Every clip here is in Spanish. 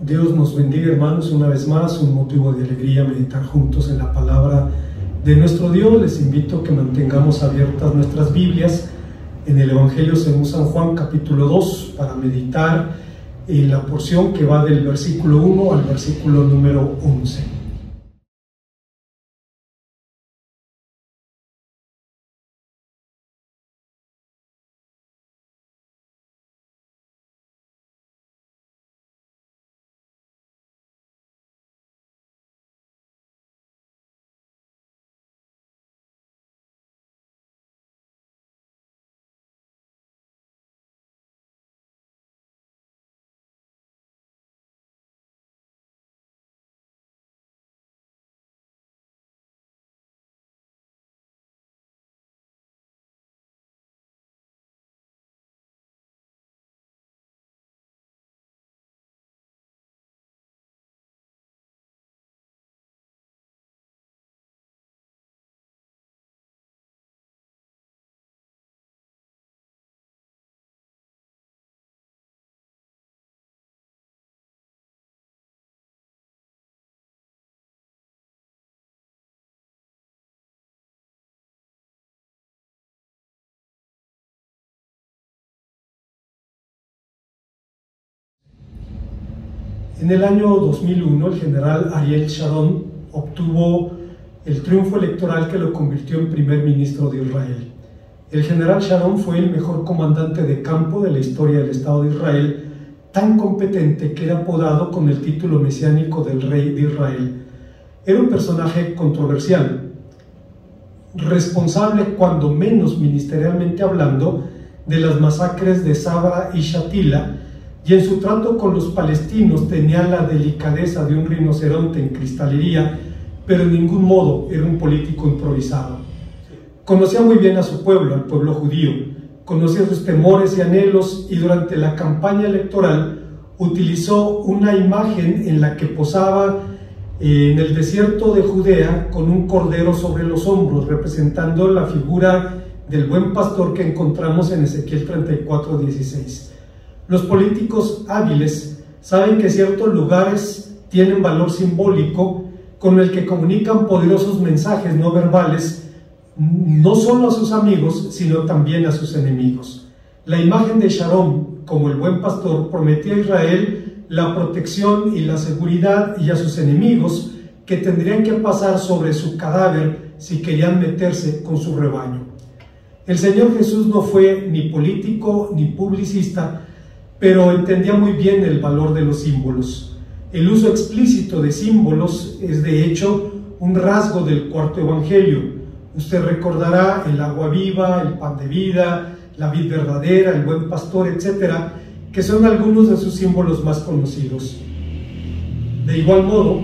Dios nos bendiga, hermanos, una vez más, un motivo de alegría meditar juntos en la palabra de nuestro Dios. Les invito a que mantengamos abiertas nuestras Biblias en el Evangelio según San Juan, capítulo 2, para meditar en la porción que va del versículo 1 al versículo número 11. En el año 2001, el general Ariel Sharon obtuvo el triunfo electoral que lo convirtió en primer ministro de Israel. El general Sharon fue el mejor comandante de campo de la historia del Estado de Israel, tan competente que era apodado con el título mesiánico del rey de Israel. Era un personaje controversial, responsable, cuando menos ministerialmente hablando, de las masacres de Sabra y Shatila, y en su trato con los palestinos tenía la delicadeza de un rinoceronte en cristalería, pero en ningún modo era un político improvisado. Conocía muy bien a su pueblo, al pueblo judío, conocía sus temores y anhelos, y durante la campaña electoral utilizó una imagen en la que posaba en el desierto de Judea con un cordero sobre los hombros, representando la figura del buen pastor que encontramos en Ezequiel 34:16. Los políticos hábiles saben que ciertos lugares tienen valor simbólico con el que comunican poderosos mensajes no verbales, no solo a sus amigos, sino también a sus enemigos. La imagen de Sharon, como el buen pastor, prometía a Israel la protección y la seguridad, y a sus enemigos que tendrían que pasar sobre su cadáver si querían meterse con su rebaño. El Señor Jesús no fue ni político ni publicista, pero entendía muy bien el valor de los símbolos. El uso explícito de símbolos es de hecho un rasgo del cuarto evangelio. Usted recordará el agua viva, el pan de vida, la vid verdadera, el buen pastor, etcétera, que son algunos de sus símbolos más conocidos. De igual modo,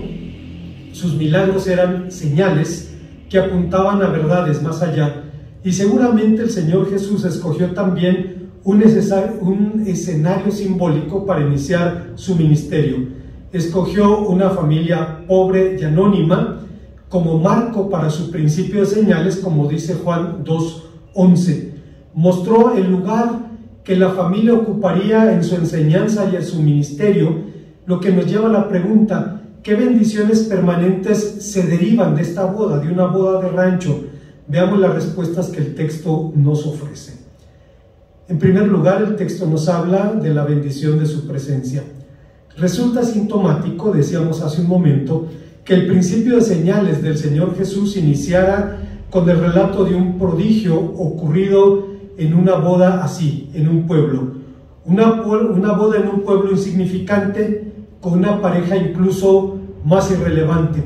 sus milagros eran señales que apuntaban a verdades más allá, y seguramente el Señor Jesús escogió también un escenario simbólico para iniciar su ministerio. Escogió una familia pobre y anónima como marco para su principio de señales, como dice Juan 2:11. Mostró el lugar que la familia ocuparía en su enseñanza y en su ministerio, lo que nos lleva a la pregunta: ¿qué bendiciones permanentes se derivan de esta boda, de una boda de rancho? Veamos las respuestas que el texto nos ofrece. En primer lugar, el texto nos habla de la bendición de su presencia. Resulta sintomático, decíamos hace un momento, que el principio de señales del Señor Jesús iniciara con el relato de un prodigio ocurrido en una boda así, en un pueblo. Una boda en un pueblo insignificante, con una pareja incluso más irrelevante.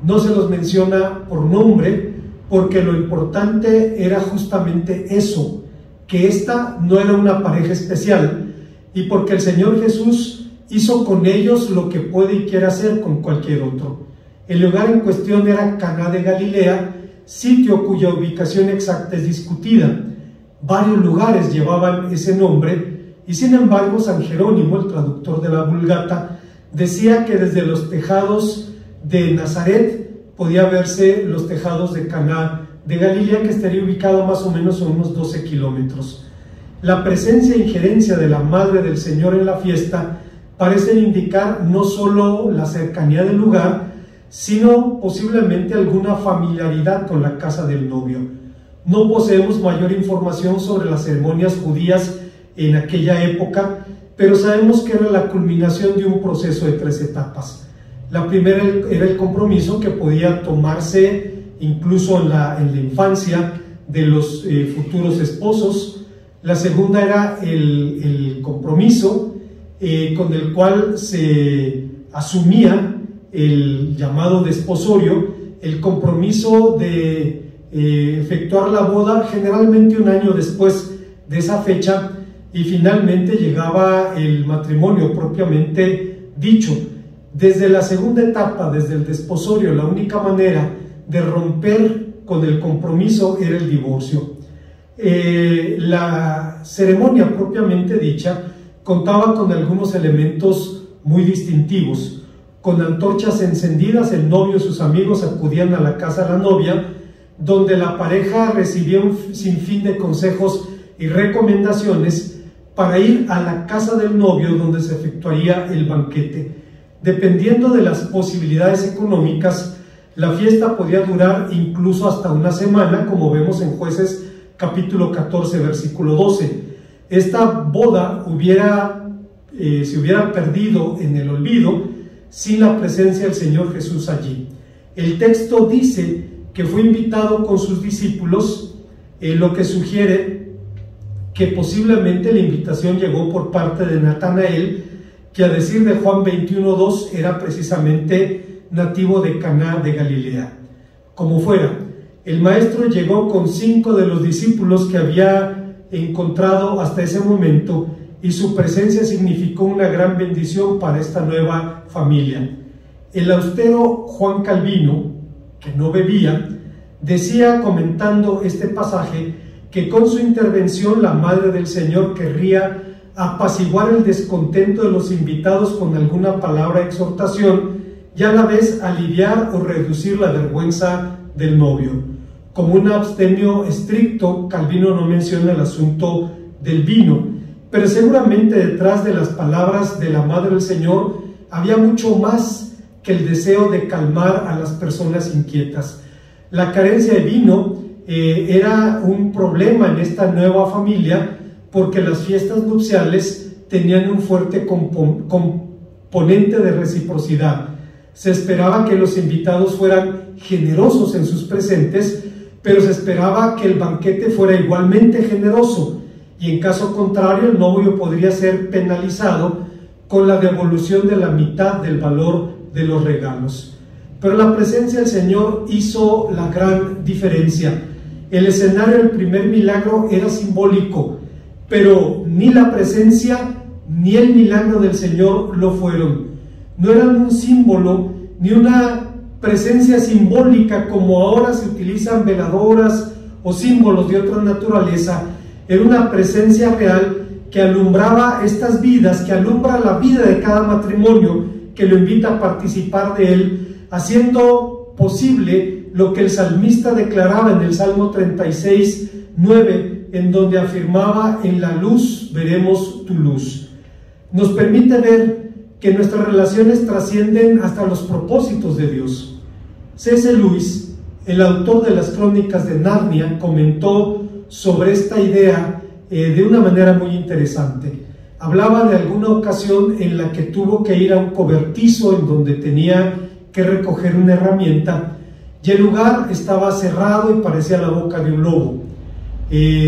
No se los menciona por nombre, porque lo importante era justamente eso, que esta no era una pareja especial, y porque el Señor Jesús hizo con ellos lo que puede y quiere hacer con cualquier otro. El lugar en cuestión era Caná de Galilea, sitio cuya ubicación exacta es discutida. Varios lugares llevaban ese nombre, y sin embargo San Jerónimo, el traductor de la Vulgata, decía que desde los tejados de Nazaret podía verse los tejados de Caná de Galilea, que estaría ubicado más o menos a unos 12 kilómetros. La presencia e injerencia de la Madre del Señor en la fiesta parecen indicar no solo la cercanía del lugar, sino posiblemente alguna familiaridad con la casa del novio. No poseemos mayor información sobre las ceremonias judías en aquella época, pero sabemos que era la culminación de un proceso de 3 etapas. La primera era el compromiso, que podía tomarse incluso en la infancia de los futuros esposos. La segunda era el compromiso con el cual se asumía el llamado desposorio, el compromiso de efectuar la boda generalmente un año después de esa fecha, y finalmente llegaba el matrimonio propiamente dicho. Desde la segunda etapa, desde el desposorio, la única manera de romper con el compromiso era el divorcio. La ceremonia propiamente dicha contaba con algunos elementos muy distintivos. Con antorchas encendidas, el novio y sus amigos acudían a la casa de la novia, donde la pareja recibía un sinfín de consejos y recomendaciones para ir a la casa del novio, donde se efectuaría el banquete. Dependiendo de las posibilidades económicas, la fiesta podía durar incluso hasta una semana, como vemos en Jueces capítulo 14, versículo 12. Esta boda se hubiera perdido en el olvido sin la presencia del Señor Jesús allí. El texto dice que fue invitado con sus discípulos, lo que sugiere que posiblemente la invitación llegó por parte de Natanael, que a decir de Juan 21:2 era precisamente nativo de Caná de Galilea. Como fuera, el maestro llegó con 5 de los discípulos que había encontrado hasta ese momento, y su presencia significó una gran bendición para esta nueva familia. El austero Juan Calvino, que no bebía, decía, comentando este pasaje, que con su intervención la Madre del Señor querría apaciguar el descontento de los invitados con alguna palabra de exhortación, y a la vez aliviar o reducir la vergüenza del novio. Como un abstemio estricto, Calvino no menciona el asunto del vino, pero seguramente detrás de las palabras de la Madre del Señor había mucho más que el deseo de calmar a las personas inquietas. La carencia de vino era un problema en esta nueva familia, porque las fiestas nupciales tenían un fuerte componente de reciprocidad. Se esperaba que los invitados fueran generosos en sus presentes, pero se esperaba que el banquete fuera igualmente generoso, y en caso contrario el novio podría ser penalizado con la devolución de la mitad del valor de los regalos. Pero la presencia del Señor hizo la gran diferencia. El escenario del primer milagro era simbólico, pero ni la presencia ni el milagro del Señor lo fueron. No eran un símbolo ni una presencia simbólica como ahora se utilizan veladoras o símbolos de otra naturaleza. Era una presencia real que alumbraba estas vidas, que alumbra la vida de cada matrimonio que lo invita a participar de él, haciendo posible lo que el salmista declaraba en el Salmo 36:9, en donde afirmaba: en la luz veremos tu luz. Nos permite ver que nuestras relaciones trascienden hasta los propósitos de Dios. C.S. Lewis, el autor de las Crónicas de Narnia, comentó sobre esta idea de una manera muy interesante. Hablaba de alguna ocasión en la que tuvo que ir a un cobertizo en donde tenía que recoger una herramienta, y el lugar estaba cerrado y parecía la boca de un lobo.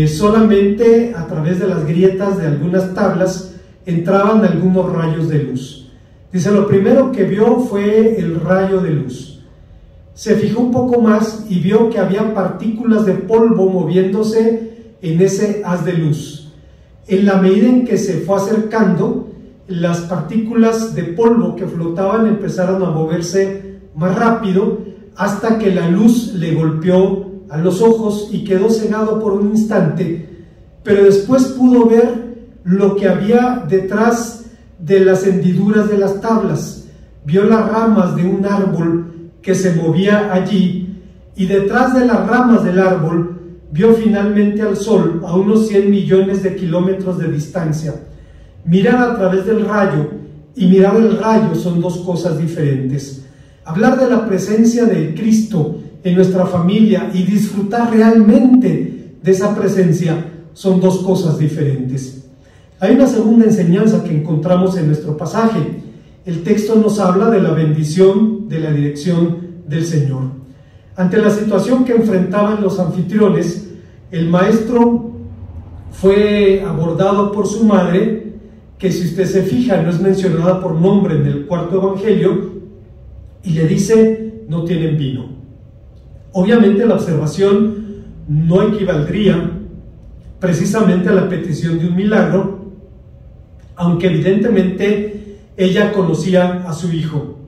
Solamente a través de las grietas de algunas tablas entraban algunos rayos de luz. Dice, lo primero que vio fue el rayo de luz. Se fijó un poco más y vio que había partículas de polvo moviéndose en ese haz de luz. En la medida en que se fue acercando, las partículas de polvo que flotaban empezaron a moverse más rápido, hasta que la luz le golpeó a los ojos y quedó cegado por un instante, pero después pudo ver lo que había detrás de las hendiduras de las tablas. Vio las ramas de un árbol que se movía allí, y detrás de las ramas del árbol vio finalmente al sol a unos 100 millones de kilómetros de distancia. Mirar a través del rayo y mirar el rayo son dos cosas diferentes. Hablar de la presencia de Cristo en nuestra familia y disfrutar realmente de esa presencia son dos cosas diferentes. Hay una segunda enseñanza que encontramos en nuestro pasaje. El texto nos habla de la bendición de la dirección del Señor. Ante la situación que enfrentaban los anfitriones, el maestro fue abordado por su madre, que si usted se fija no es mencionada por nombre en el cuarto evangelio, y le dice: no tienen vino. Obviamente la observación no equivaldría precisamente a la petición de un milagro, aunque evidentemente ella conocía a su hijo.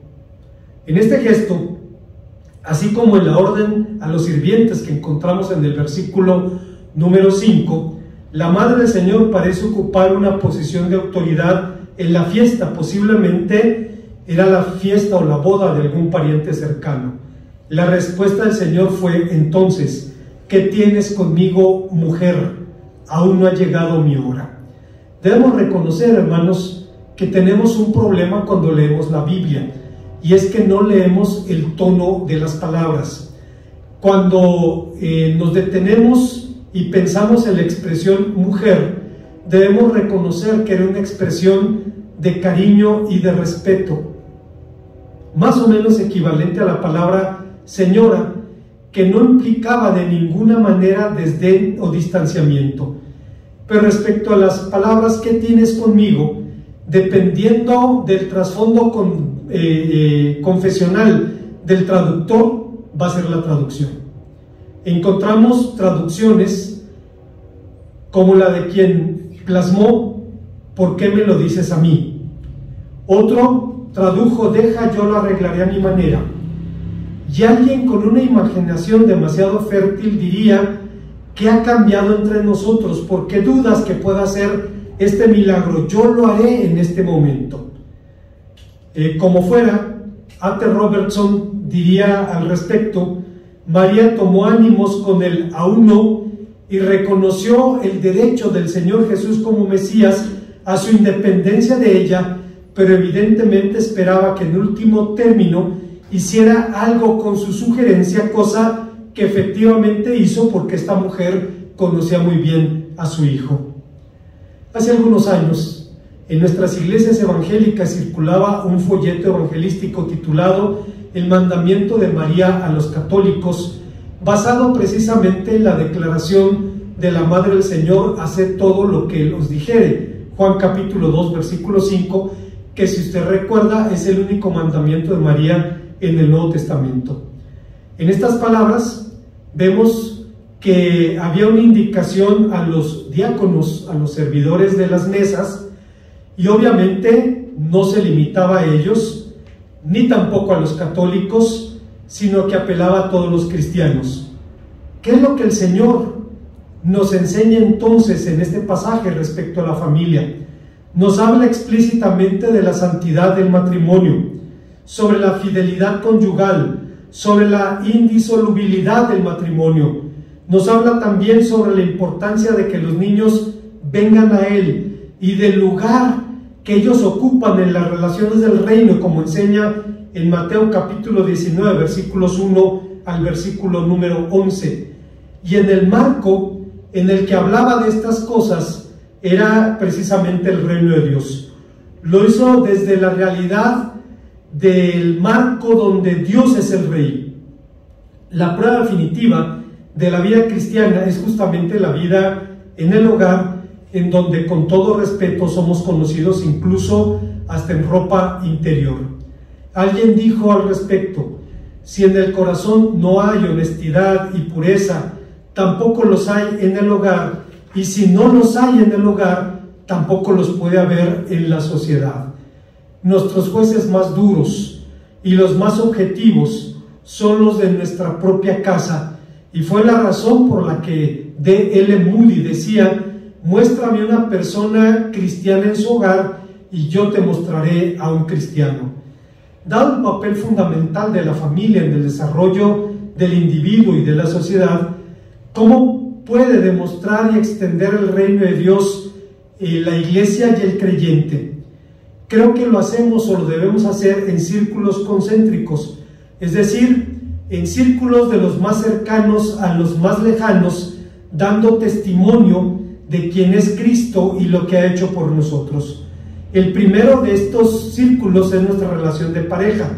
En este gesto, así como en la orden a los sirvientes que encontramos en el versículo número 5, la Madre del Señor parece ocupar una posición de autoridad en la fiesta. Posiblemente era la fiesta o la boda de algún pariente cercano. La respuesta del Señor fue entonces: ¿qué tienes conmigo, mujer? Aún no ha llegado mi hora. Debemos reconocer, hermanos, que tenemos un problema cuando leemos la Biblia, y es que no leemos el tono de las palabras. Cuando nos detenemos y pensamos en la expresión mujer, debemos reconocer que era una expresión de cariño y de respeto, más o menos equivalente a la palabra señora, que no implicaba de ninguna manera desdén o distanciamiento. Pero respecto a las palabras "¿qué tienes conmigo?", dependiendo del trasfondo confesional del traductor, va a ser la traducción. Encontramos traducciones como la de quien plasmó "¿por qué me lo dices a mí?". Otro tradujo "deja, yo lo arreglaré a mi manera". Y alguien con una imaginación demasiado fértil diría: ¿qué ha cambiado entre nosotros? ¿Por qué dudas que pueda hacer este milagro? Yo lo haré en este momento. Como fuera, A.T. Robertson diría al respecto: María tomó ánimos con el aún no y reconoció el derecho del Señor Jesús como Mesías a su independencia de ella, pero evidentemente esperaba que en último término hiciera algo con su sugerencia, cosa que efectivamente hizo, porque esta mujer conocía muy bien a su hijo. Hace algunos años, en nuestras iglesias evangélicas circulaba un folleto evangelístico titulado "El mandamiento de María a los católicos", basado precisamente en la declaración de la Madre del Señor: haced todo lo que Él os dijere. Juan capítulo 2, versículo 5, que, si usted recuerda, es el único mandamiento de María en el Nuevo Testamento. En estas palabras vemos que había una indicación a los diáconos, a los servidores de las mesas, y obviamente no se limitaba a ellos, ni tampoco a los católicos, sino que apelaba a todos los cristianos. ¿Qué es lo que el Señor nos enseña entonces en este pasaje respecto a la familia? Nos habla explícitamente de la santidad del matrimonio, sobre la fidelidad conyugal, sobre la indisolubilidad del matrimonio. Nos habla también sobre la importancia de que los niños vengan a Él y del lugar que ellos ocupan en las relaciones del reino, como enseña en Mateo capítulo 19, versículos 1 al versículo número 11. Y en el marco en el que hablaba de estas cosas era precisamente el reino de Dios. Lo hizo desde la realidad del marco donde Dios es el Rey. La prueba definitiva de la vida cristiana es justamente la vida en el hogar, en donde con todo respeto somos conocidos incluso hasta en ropa interior. Alguien dijo al respecto: si en el corazón no hay honestidad y pureza, tampoco los hay en el hogar, y si no los hay en el hogar, tampoco los puede haber en la sociedad. Nuestros jueces más duros y los más objetivos son los de nuestra propia casa, y fue la razón por la que D.L. Moody decía: muéstrame una persona cristiana en su hogar y yo te mostraré a un cristiano. Dado el papel fundamental de la familia en el desarrollo del individuo y de la sociedad, ¿cómo puede demostrar y extender el reino de Dios la iglesia y el creyente? creo que lo hacemos o lo debemos hacer en círculos concéntricos, es decir, en círculos de los más cercanos a los más lejanos, dando testimonio de quién es Cristo y lo que ha hecho por nosotros. El primero de estos círculos es nuestra relación de pareja.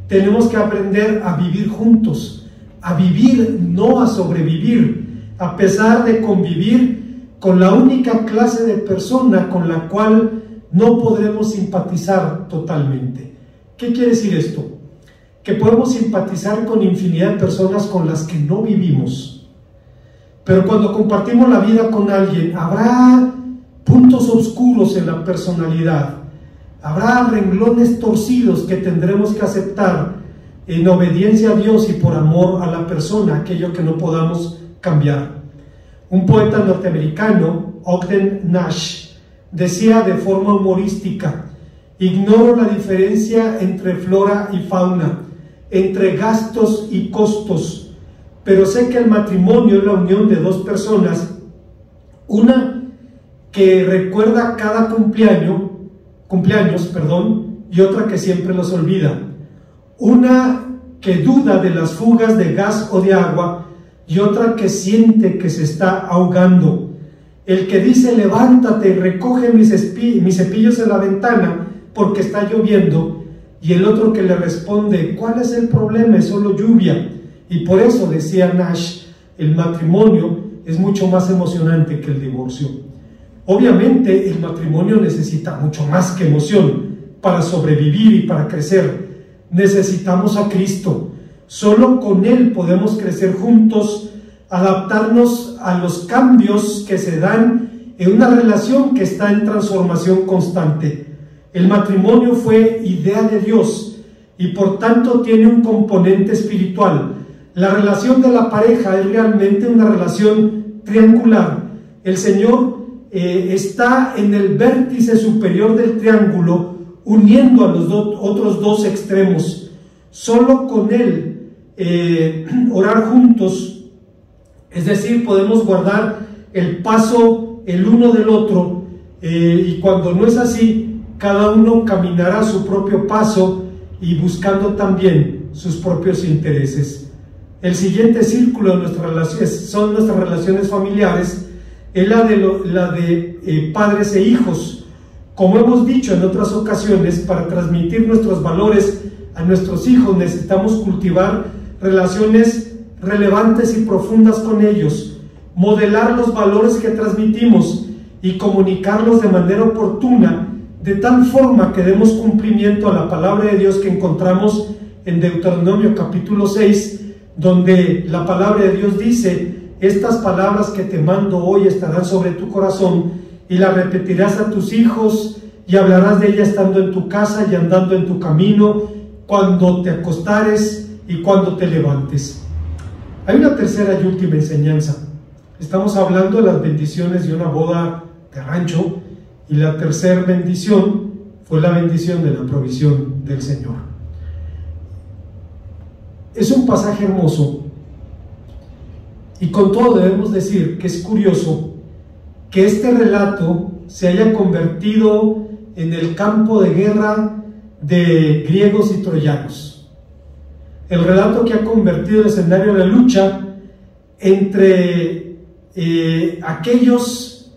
Tenemos que aprender a vivir juntos, a vivir, no a sobrevivir, a pesar de convivir con la única clase de persona con la cual no podremos simpatizar totalmente. ¿Qué quiere decir esto? Que podemos simpatizar con infinidad de personas con las que no vivimos. Pero cuando compartimos la vida con alguien, habrá puntos oscuros en la personalidad, habrá renglones torcidos que tendremos que aceptar en obediencia a Dios y por amor a la persona, aquello que no podamos cambiar. Un poeta norteamericano, Ogden Nash, decía de forma humorística: ignoro la diferencia entre flora y fauna, entre gastos y costos, pero sé que el matrimonio es la unión de dos personas, una que recuerda cada cumpleaños, y otra que siempre los olvida, una que duda de las fugas de gas o de agua y otra que siente que se está ahogando, el que dice levántate y recoge mis cepillos en la ventana porque está lloviendo, y el otro que le responde ¿cuál es el problema? Es solo lluvia. Y por eso, decía Nash, el matrimonio es mucho más emocionante que el divorcio. Obviamente el matrimonio necesita mucho más que emoción para sobrevivir y para crecer. Necesitamos a Cristo. Solo con Él podemos crecer juntos, adaptarnos a los cambios que se dan en una relación que está en transformación constante. El matrimonio fue idea de Dios y por tanto tiene un componente espiritual. La relación de la pareja es realmente una relación triangular. El Señor está en el vértice superior del triángulo, uniendo a los otros dos extremos. Solo con Él orar juntos, es decir, podemos guardar el paso el uno del otro, y cuando no es así, cada uno caminará su propio paso y buscando también sus propios intereses. El siguiente círculo de nuestras relaciones son nuestras relaciones familiares, es la de padres e hijos. Como hemos dicho en otras ocasiones, para transmitir nuestros valores a nuestros hijos necesitamos cultivar relaciones relevantes y profundas con ellos, modelar los valores que transmitimos y comunicarlos de manera oportuna, de tal forma que demos cumplimiento a la palabra de Dios que encontramos en Deuteronomio capítulo 6, donde la palabra de Dios dice: estas palabras que te mando hoy estarán sobre tu corazón y las repetirás a tus hijos y hablarás de ellas estando en tu casa y andando en tu camino, cuando te acostares y cuando te levantes. Hay una tercera y última enseñanza. Estamos hablando de las bendiciones de una boda de rancho, y la tercera bendición fue la bendición de la provisión del Señor. Es un pasaje hermoso, y con todo debemos decir que es curioso que este relato se haya convertido en el campo de guerra de griegos y troyanos. El relato que ha convertido el escenario de la lucha entre aquellos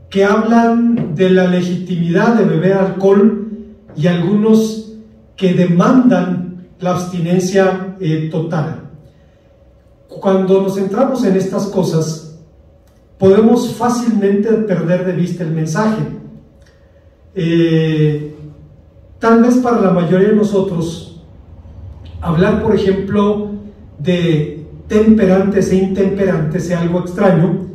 que hablan de la legitimidad de beber alcohol y algunos que demandan la abstinencia total. Cuando nos centramos en estas cosas, podemos fácilmente perder de vista el mensaje. Tal vez para la mayoría de nosotros, hablar, por ejemplo, de temperantes e intemperantes sea algo extraño,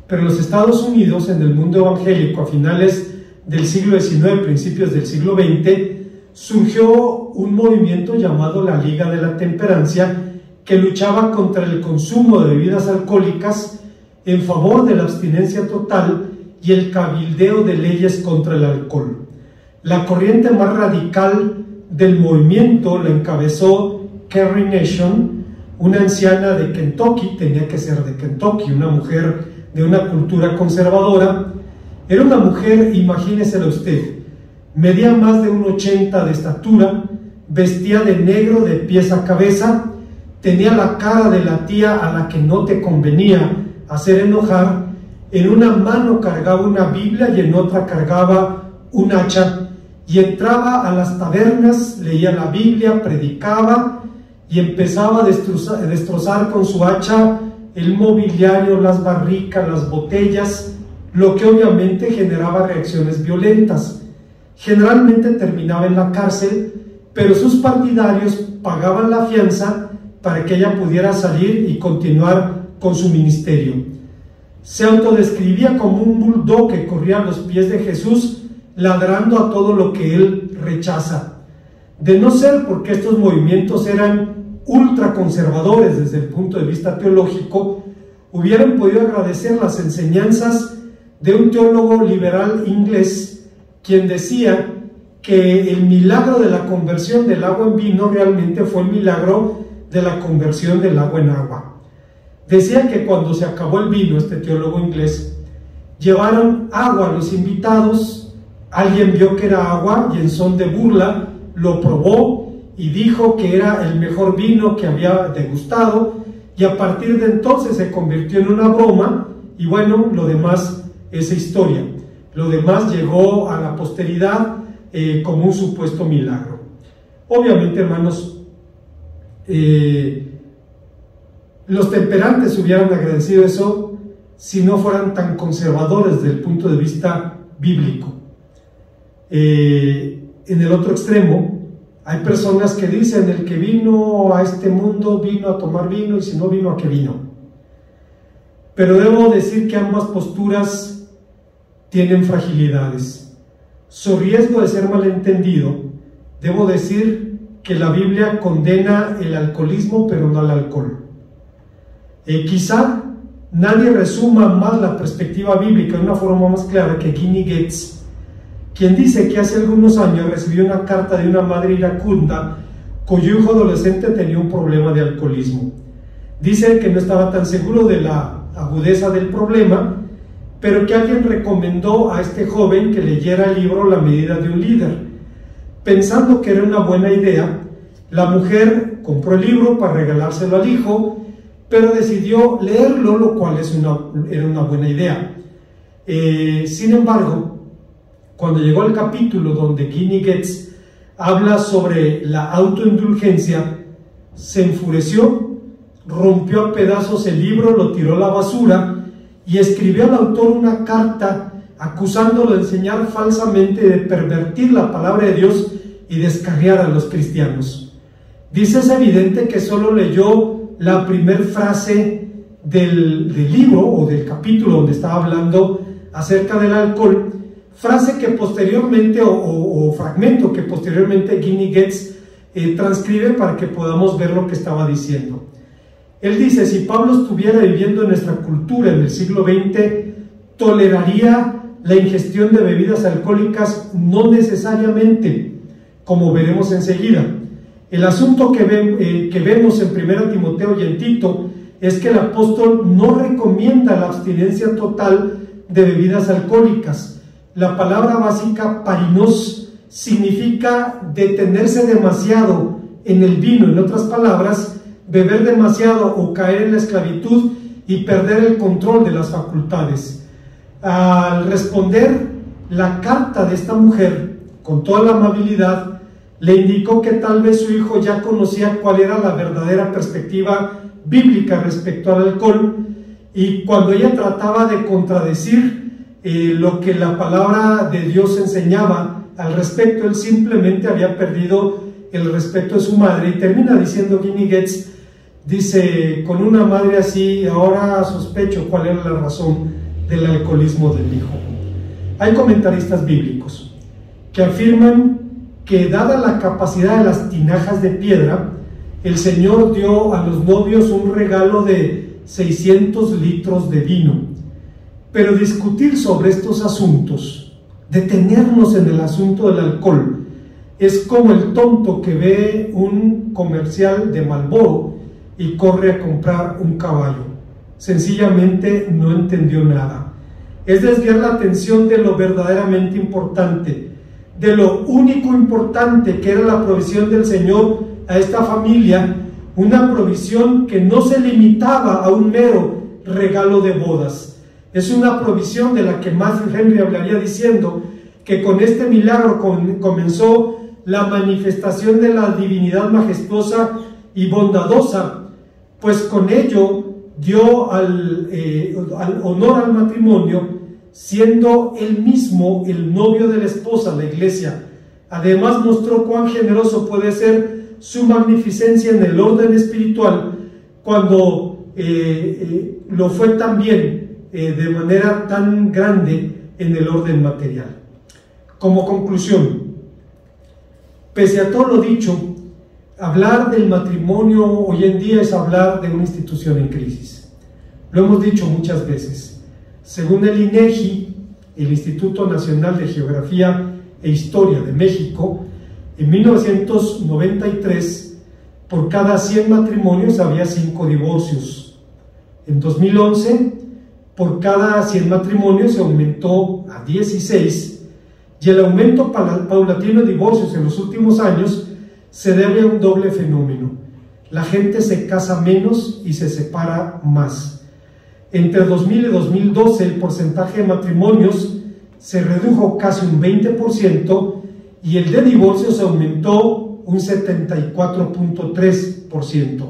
pero en los Estados Unidos, en el mundo evangélico, a finales del siglo XIX, principios del siglo XX, surgió un movimiento llamado la Liga de la Temperancia, que luchaba contra el consumo de bebidas alcohólicas, en favor de la abstinencia total y el cabildeo de leyes contra el alcohol. La corriente más radical del movimiento la encabezó Carrie Nation, una anciana de Kentucky, tenía que ser de Kentucky, una mujer de una cultura conservadora. Era una mujer, imagínesela usted, Medía más de 1,80 de estatura, vestía de negro de pies a cabeza, tenía la cara de la tía a la que no te convenía hacer enojar. En una mano cargaba una Biblia y en otra cargaba un hacha, y entraba a las tabernas, leía la Biblia, predicaba y empezaba a destrozar con su hacha el mobiliario, las barricas, las botellas, lo que obviamente generaba reacciones violentas. Generalmente terminaba en la cárcel, pero sus partidarios pagaban la fianza para que ella pudiera salir y continuar con su ministerio. Se autodescribía como un bulldog que corría a los pies de Jesús, ladrando a todo lo que él rechaza. De no ser porque estos movimientos eran ultraconservadores desde el punto de vista teológico, hubieran podido agradecer las enseñanzas de un teólogo liberal inglés, quien decía que el milagro de la conversión del agua en vino realmente fue el milagro de la conversión del agua en agua. Decía que cuando se acabó el vino, este teólogo inglés, llevaron agua a los invitados. Alguien vio que era agua y en son de burla lo probó y dijo que era el mejor vino que había degustado, y a partir de entonces se convirtió en una broma, y bueno, lo demás es historia. Lo demás llegó a la posteridad como un supuesto milagro. Obviamente, hermanos, los temperantes hubieran agradecido eso si no fueran tan conservadores desde el punto de vista bíblico. En el otro extremo hay personas que dicen: el que vino a este mundo vino a tomar vino, y si no vino, ¿a qué vino? Pero debo decir que ambas posturas tienen fragilidades. Su riesgo de ser malentendido, debo decir que la Biblia condena el alcoholismo, pero no al alcohol. Quizá nadie resuma más la perspectiva bíblica de una forma más clara que Ginny Getz, quien dice que hace algunos años recibió una carta de una madre iracunda cuyo hijo adolescente tenía un problema de alcoholismo. Dice que no estaba tan seguro de la agudeza del problema, pero que alguien recomendó a este joven que leyera el libro La medida de un líder. Pensando que era una buena idea, la mujer compró el libro para regalárselo al hijo, pero decidió leerlo, lo cual era una buena idea. Sin embargo, cuando llegó al capítulo donde Ginny Getz habla sobre la autoindulgencia, se enfureció, rompió a pedazos el libro, lo tiró a la basura y escribió al autor una carta acusándolo de enseñar falsamente, de pervertir la palabra de Dios y descarriar a los cristianos. Dice: es evidente que solo leyó la primera frase del libro o del capítulo donde estaba hablando acerca del alcohol, frase que posteriormente, o fragmento que posteriormente Ginny Getz transcribe para que podamos ver lo que estaba diciendo. Él dice: si Pablo estuviera viviendo en nuestra cultura en el siglo XX, toleraría la ingestión de bebidas alcohólicas, no necesariamente, como veremos enseguida. El asunto que vemos en 1 Timoteo y en Tito es que el apóstol no recomienda la abstinencia total de bebidas alcohólicas. La palabra básica parinos significa detenerse demasiado en el vino, en otras palabras, beber demasiado o caer en la esclavitud y perder el control de las facultades. Al responder la carta de esta mujer con toda la amabilidad, le indicó que tal vez su hijo ya conocía cuál era la verdadera perspectiva bíblica respecto al alcohol, y cuando ella trataba de contradecir lo que la palabra de Dios enseñaba al respecto, él simplemente había perdido el respeto de su madre. Y termina diciendo Ginny Getz, dice: con una madre así, ahora sospecho cuál era la razón del alcoholismo del hijo. Hay comentaristas bíblicos que afirman que, dada la capacidad de las tinajas de piedra, el Señor dio a los novios un regalo de 600 litros de vino. Pero discutir sobre estos asuntos, detenernos en el asunto del alcohol, es como el tonto que ve un comercial de Marlboro y corre a comprar un caballo. Sencillamente no entendió nada. Es desviar la atención de lo verdaderamente importante. de lo único importante que era la provisión del Señor a esta familia, una provisión que no se limitaba a un mero regalo de bodas. Es una provisión de la que Matthew Henry hablaría diciendo que con este milagro comenzó la manifestación de la divinidad majestuosa y bondadosa, pues con ello dio al honor al matrimonio, siendo él mismo el novio de la esposa, la iglesia. Además mostró cuán generoso puede ser su magnificencia en el orden espiritual, cuando lo fue también de manera tan grande en el orden material. Como conclusión, pese a todo lo dicho, hablar del matrimonio hoy en día es hablar de una institución en crisis. Lo hemos dicho muchas veces. Según el INEGI, el Instituto Nacional de Geografía e Historia de México, en 1993, por cada 100 matrimonios había 5 divorcios. En 2011, por cada 100 matrimonios se aumentó a 16, y el aumento paulatino de divorcios en los últimos años se debe a un doble fenómeno. La gente se casa menos y se separa más. Entre 2000 y 2012 el porcentaje de matrimonios se redujo casi un 20% y el de divorcios aumentó un 74.3%.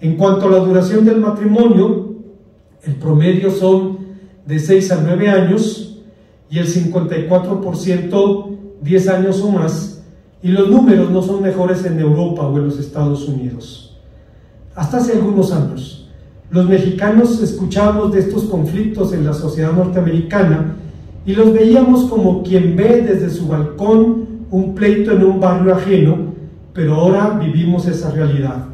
En cuanto a la duración del matrimonio, el promedio son de 6 a 9 años y el 54% 10 años o más, y los números no son mejores en Europa o en los Estados Unidos. Hasta hace algunos años, los mexicanos escuchábamos de estos conflictos en la sociedad norteamericana y los veíamos como quien ve desde su balcón un pleito en un barrio ajeno, pero ahora vivimos esa realidad.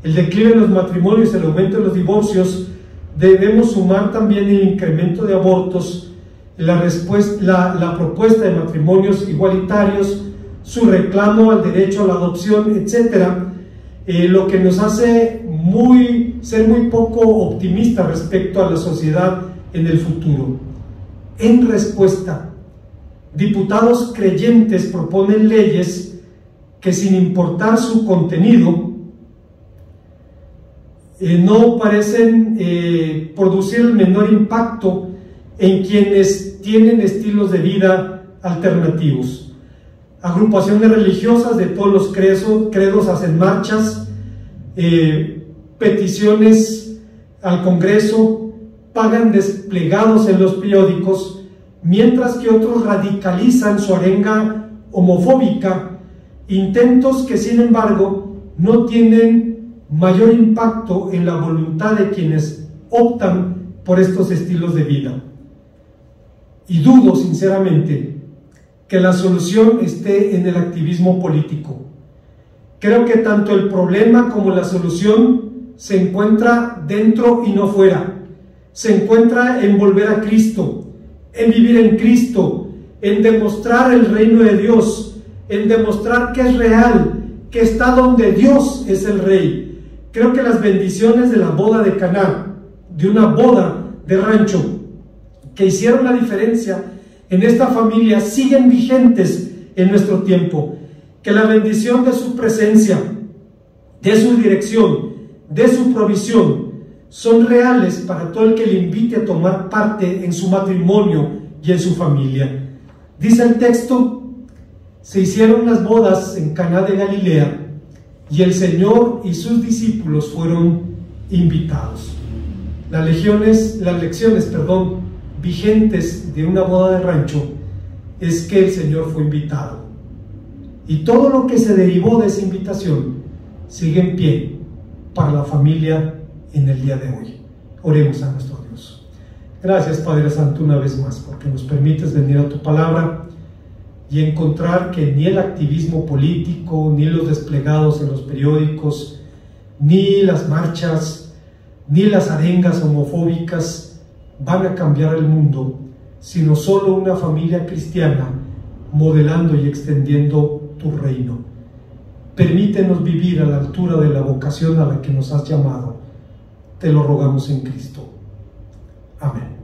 El declive de los matrimonios, el aumento de los divorcios, debemos sumar también el incremento de abortos, la propuesta de matrimonios igualitarios, su reclamo al derecho a la adopción, etc., lo que nos hace ser muy poco optimistas respecto a la sociedad en el futuro. En respuesta, diputados creyentes proponen leyes que, sin importar su contenido, no parecen producir el menor impacto en quienes tienen estilos de vida alternativos. Agrupaciones religiosas de todos los credos hacen marchas, peticiones al Congreso, pagan desplegados en los periódicos, mientras que otros radicalizan su arenga homofóbica, intentos que sin embargo no tienen mayor impacto en la voluntad de quienes optan por estos estilos de vida. Y dudo sinceramente que la solución esté en el activismo político. Creo que tanto el problema como la solución se encuentra dentro y no fuera. Se encuentra en volver a Cristo, en vivir en Cristo, en demostrar el reino de Dios, en demostrar que es real, que está donde Dios es el Rey. Creo que las bendiciones de la boda de Caná, de una boda de rancho, que hicieron la diferencia en esta familia, siguen vigentes en nuestro tiempo. Que la bendición de su presencia, de su dirección, de su provisión, son reales para todo el que le invite a tomar parte en su matrimonio y en su familia. Dice el texto: se hicieron las bodas en Caná de Galilea y el Señor y sus discípulos fueron invitados. Las lecciones vigentes de una boda de rancho es que el Señor fue invitado, y todo lo que se derivó de esa invitación sigue en pie para la familia en el día de hoy. Oremos a nuestro Dios. Gracias, Padre Santo, una vez más, porque nos permites venir a tu palabra y encontrar que ni el activismo político, ni los desplegados en los periódicos, ni las marchas, ni las arengas homofóbicas van a cambiar el mundo, sino solo una familia cristiana modelando y extendiendo tu reino. Permítenos vivir a la altura de la vocación a la que nos has llamado. Te lo rogamos en Cristo. Amén.